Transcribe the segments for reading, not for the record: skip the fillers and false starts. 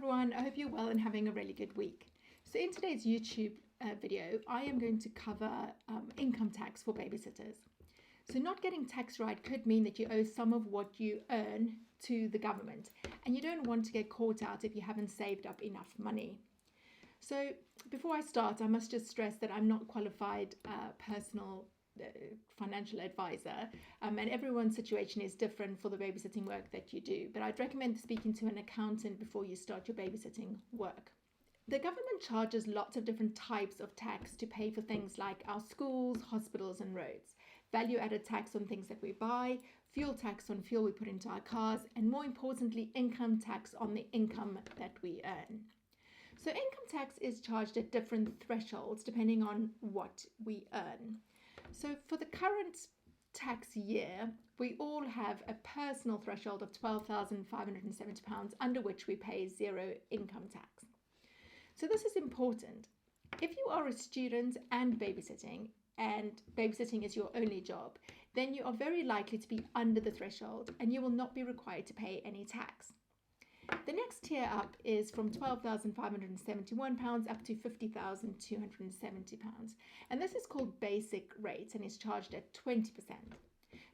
everyone, I hope you're well and having a really good week. So in today's YouTube video, I am going to cover income tax for babysitters. So not getting tax right could mean that you owe some of what you earn to the government, and you don't want to get caught out if you haven't saved up enough money. So before I start, I must just stress that I'm not qualified personal financial advisor, and everyone's situation is different for the babysitting work that you do, but I'd recommend speaking to an accountant before you start your babysitting work. The government charges lots of different types of tax to pay for things like our schools, hospitals and roads, value added tax on things that we buy, fuel tax on fuel we put into our cars, and more importantly, income tax on the income that we earn. So income tax is charged at different thresholds depending on what we earn. So for the current tax year, we all have a personal threshold of £12,570 under which we pay zero income tax. So this is important. If you are a student and babysitting is your only job, then you are very likely to be under the threshold and you will not be required to pay any tax. The next tier up is from £12,571 up to £50,270, and this is called basic rate and is charged at 20%.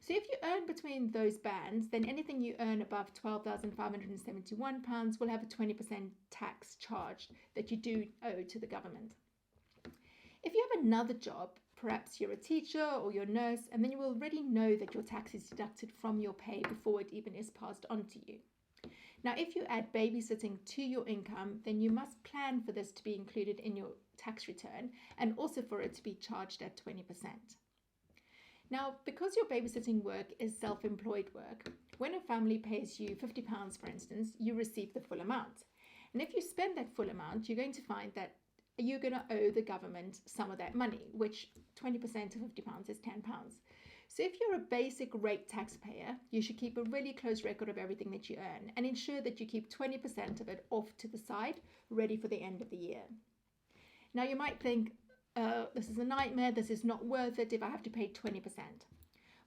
So if you earn between those bands, then anything you earn above £12,571 will have a 20% tax charge that you do owe to the government. If you have another job, perhaps you're a teacher or you're a nurse, and then you already know that your tax is deducted from your pay before it even is passed on to you. Now, if you add babysitting to your income, then you must plan for this to be included in your tax return and also for it to be charged at 20%. Now, because your babysitting work is self-employed work, when a family pays you £50, for instance, you receive the full amount. And if you spend that full amount, you're going to find that you're going to owe the government some of that money, which 20% of £50 is £10. So if you're a basic rate taxpayer, you should keep a really close record of everything that you earn and ensure that you keep 20% of it off to the side, ready for the end of the year. Now you might think, this is a nightmare, this is not worth it if I have to pay 20%.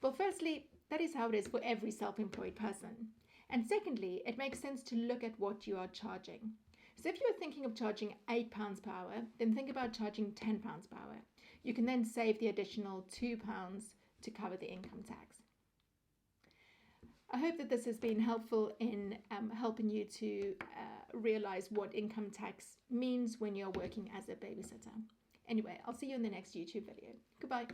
Well, firstly, that is how it is for every self-employed person. And secondly, it makes sense to look at what you are charging. So if you're thinking of charging £8 per hour, then think about charging £10 per hour. You can then save the additional £2 to cover the income tax. I hope that this has been helpful in helping you to realize what income tax means when you're working as a babysitter. Anyway, I'll see you in the next YouTube video. Goodbye.